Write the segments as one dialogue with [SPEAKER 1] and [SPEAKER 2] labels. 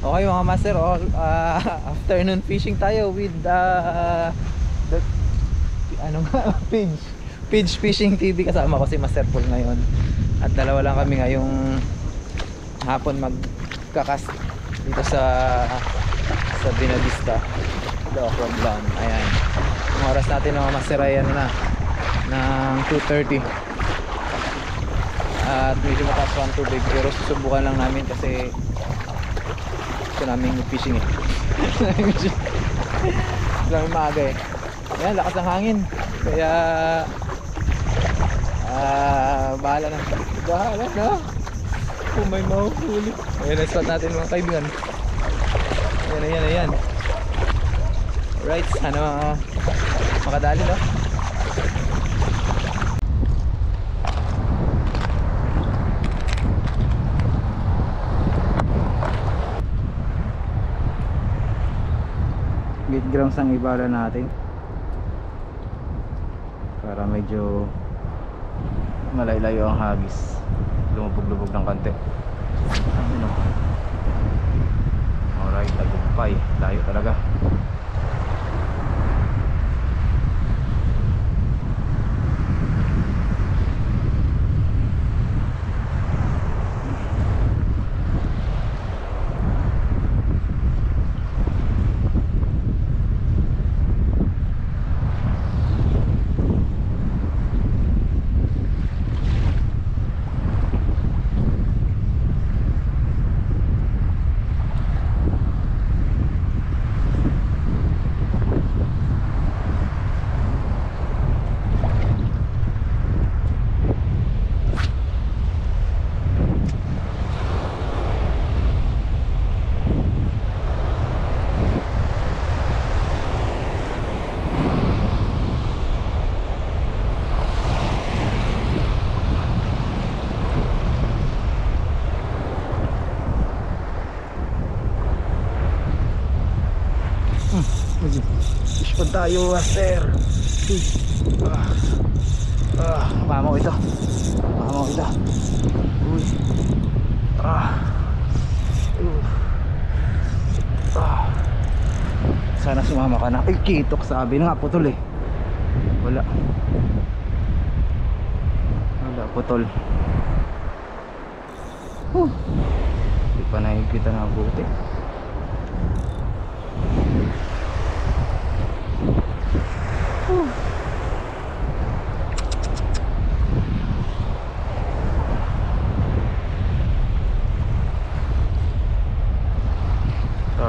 [SPEAKER 1] Okay mga master, afternoon fishing tayo with the ano nga page Fishing TV. Kasama ko si Master Paul ngayon at dalawa lang kami ngayong hapon magkakas dito sa Binavista Local Land. Ayan, ang oras natin mga master ay ano na ng 2:30 at medyo mataas pa ang tubig pero susubukan lang namin kasi gusto namin fishing eh. Gusto namin maaga eh. Ayan, lakas ng hangin kaya bahala na kung may mahuhuli. Ayan ang spot natin mga kaibigan. Ayan. Alright, sana makadali no? Gate grams ang ibala natin para medyo malaylayo ang hagis, lumubog-lubog ng kante. Ano? Alright, tagumpay, layo talaga. Fishpond tayo master. Mamaw ito. Uy. Sana sumama ka na. Ay, kitok, sabi na nga, putol eh. Wala, putol. Hindi pa nakikita na buti.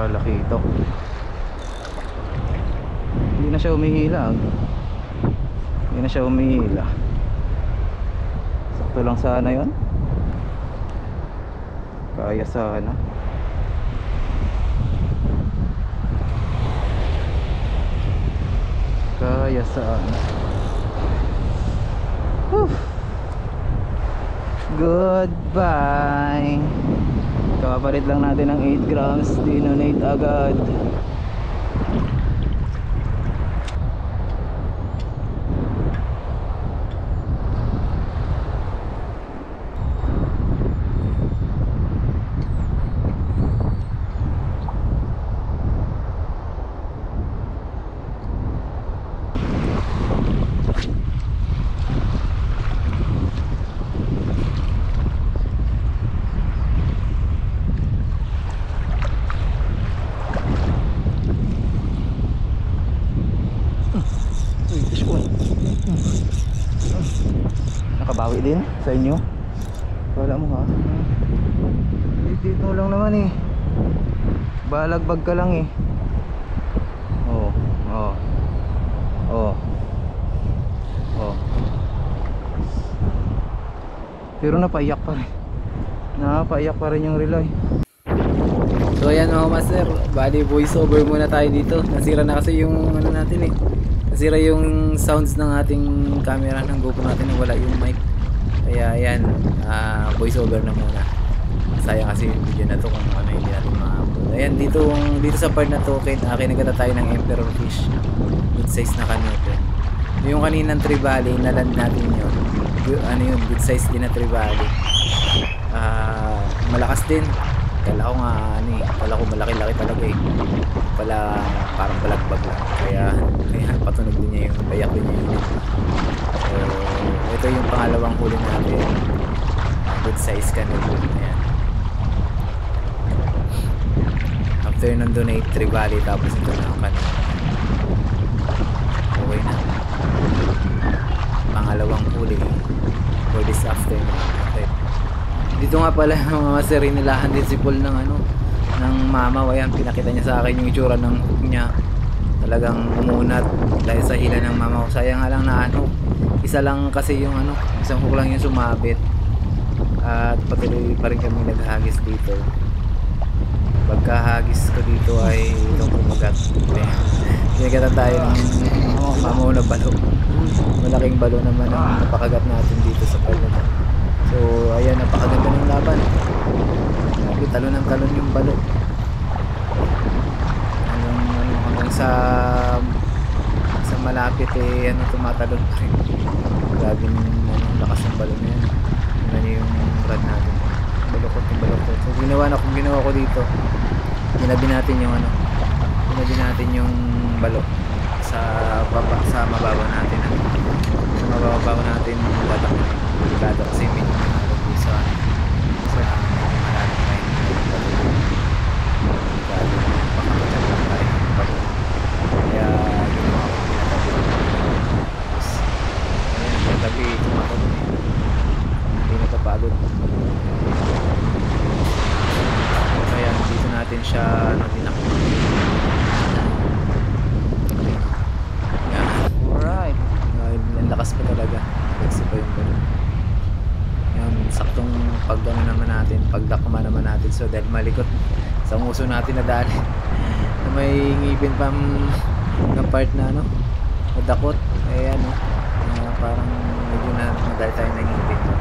[SPEAKER 1] Laki ito. Hindi na siya umihila. Sakto lang sana yun. Kaya sana. Goodbye. Kapapalit lang natin ng 8 grams, dinonate agad. Nakabawi din sa inyo. Wala mo ha. Dito lang naman eh. Balagbag ka lang eh. Pero napaiyak pa rin yung relay. So ayan mga master, bali voice over muna tayo dito. Nasira na kasi yung ano natin eh. Nasira yung sounds ng ating camera ng GoPro natin, wala yung mic. Kaya ayan, voice over na muna. Sayang kasi yung video na to kung ano hindi natin ma-upload. Ayan, dito sa part na to, kinagata tayo ng emperor fish. Good size na kanito. Yung kaninang trevally, naland natin yun. Good size din na trevally. Malakas din. Kala ko akala ko malaki-laki talaga eh. Pala parang balagbag lang. Kaya patunog din niya yung bayak din niya yun. So ito yung pangalawang huli natin. Good size canoe. Ayan. After nung donate Trevally, tapos ito na ang canoe. Okay na. Pangalawang huli for this afternoon. Okay. Dito nga pala mga master, inilahan din si Paul ng ng mama. Ayan, pinakita niya sa akin yung itsura ng hook niya. Talagang umunat dahil sa hila ng mama ko. Sayang nga lang na isa lang kasi yung isang hook lang yung sumabit. At patuloy pa rin kami naghagis dito. Pagkahagis ko dito ay itong kumagat. Pinagatan tayo ng mamaw na balo. Malaking balo naman ang napakagat natin dito sa palo. So ayan, napakaganda ng laban. Talon ng talon yung balo. Hanggang sa malapit tumatalon pa rin. Grabe yung lakas ng balo na yan. Yung rod natin. Balukot. So ginawa ko dito. Ginabi natin yung balo sa mababaw natin. Sa mababaw natin tatakbo. Delikado kasi medyo sa malalim tayo. Delikado. Baka matyagang tayo ng balo. Kaya ginawa ko pinatabi. Tapos ayun, pinatabi tumatalo. Hindi napapagod. Kaya dito natin siya tinakbo. Alright. Ang lakas pa talaga. Kasi pa yung balo. Yan, saktong naman natin, pagdakma naman natin. So dahil malikot sa nguso natin na dali na may ngipin pang na part na madakot. Ayan parang medyo nadali tayo ng ngipin at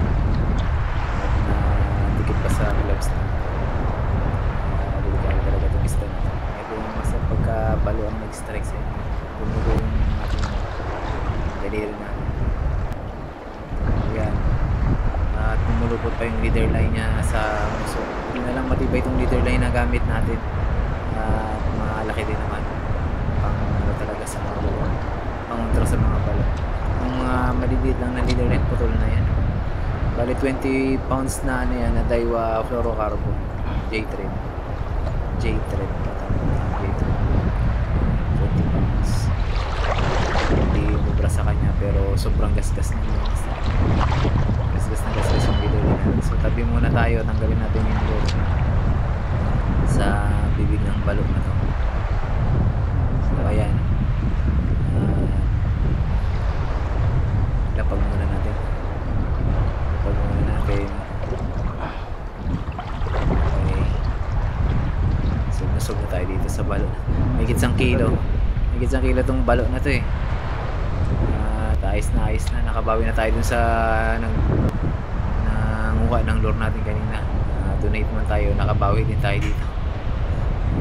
[SPEAKER 1] dikit pa sa gloves na delikado talaga itong isda na ito yung masa pagka balo ang nag-strike sa inyo. Bumugo yung ating daliri natin. Ayan. At pumulupot pa yung leader line niya sa muso. Hindi na lang matibay itong leader line na gamit natin. At malaki din naman pang talaga sa mga balo, pangontra sa mga balo. Ang mga maliliit lang na leader line, putol na yan. Bali 20 pounds na yan na Daiwa fluorocarbon J-thread. J-thread 20 pounds. Hindi mubra sa kanya pero sobrang gasgas na yung gasgas yung leader line. So tabi muna tayo, tanggalin natin yung load sa bibig ng balok na to. So ayan, lapag muna natin okay. Sub na tayo dito sa balok. May higit 1 kilo tong balok na to eh. Ayos na, nakabawi na tayo dun sa nanguha ng lure natin kanina. Donate man tayo, nakabawi din tayo dito.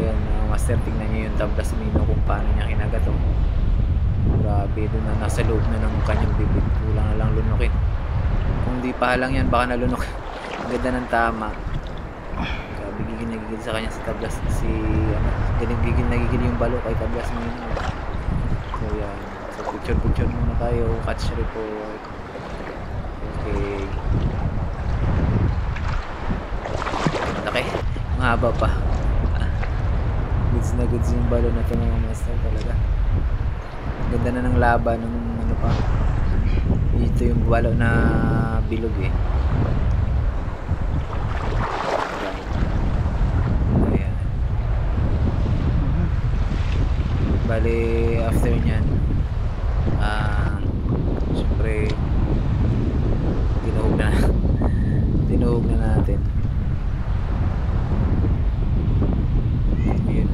[SPEAKER 1] Ayan, master, tingnan nyo yung tablas mino kung paano niya kinagat grabe, dun na nasa loob na ng kanyang bibig. Kulang na lang lunukin. Kung di pa lang yan, baka nalunok. Ang ganda ng tama. Grabe, gigil sa kanya sa tablas. Gigil yung balo kay tablas mino. So yan, so picture muna tayo, catch report. Okay, laki, mahaba pa. Goods na goods yung balo na ito mga master talaga. Ganda na ng laban ng pa. Ito yung balo na bilog eh. Ayan. Bali after nyan syempre tinuhog na natin. Ayun.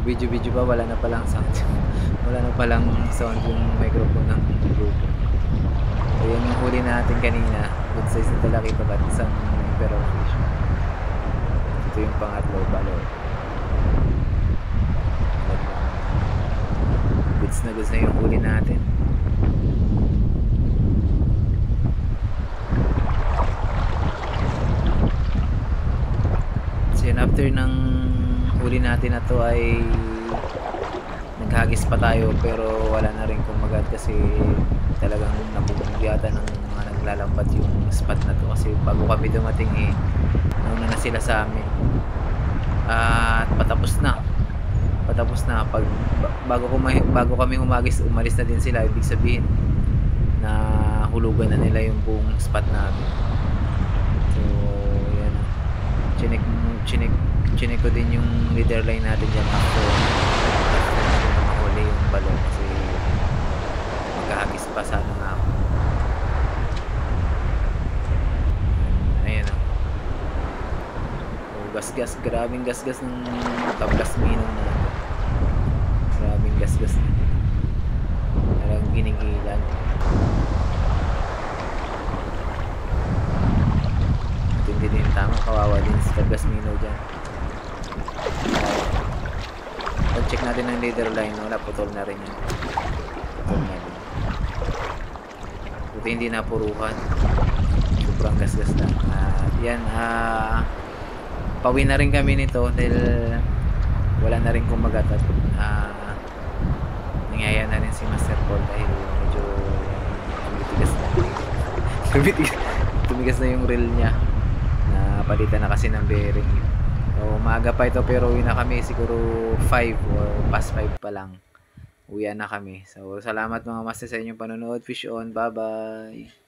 [SPEAKER 1] Video pa, wala na palang sound yung microphone ng grupo. Ayun yung huli natin kanina, good size na talaki pa ba, isang emperor fish. Ito yung pangatlo, balo. Goods na yung huli natin. So yun, after ng huli natin na to ay naghagis pa tayo pero wala na rin kumagat kasi talagang nabubugyatan ng mga naglalambat yung spot na to kasi bago kami dumating nauna na sila sa amin at patapos na bago kami humagis umalis na din sila, ibig sabihin na hulugan na nila yung buong spot namin. So yan, chinek ko din yung leader line natin dyan after mahuli yung balon kasi magkahagis pa sana nga ako. Ayan o. Gasgas, grabing gasgas ng tablas minong na grabing gasgas na talagang ginigilan. Hindi din tama, kawawa din si tablas minaw dyan. Check natin ang leader line, wala, putol na rin yan, putol na rin, buti hindi napuruhan, sobrang gasgas na. Yan, pauwi na rin kami nito dahil wala na rin kumagat at nangyaya na rin si Master Paul dahil medyo tumigas na yung reel niya, napalitan na kasi ng bearing. So maaga pa ito pero uwi na kami siguro 5 or past 5 pa lang, uwian na kami. So salamat mga master sa inyong panonood. Fish on, bye bye.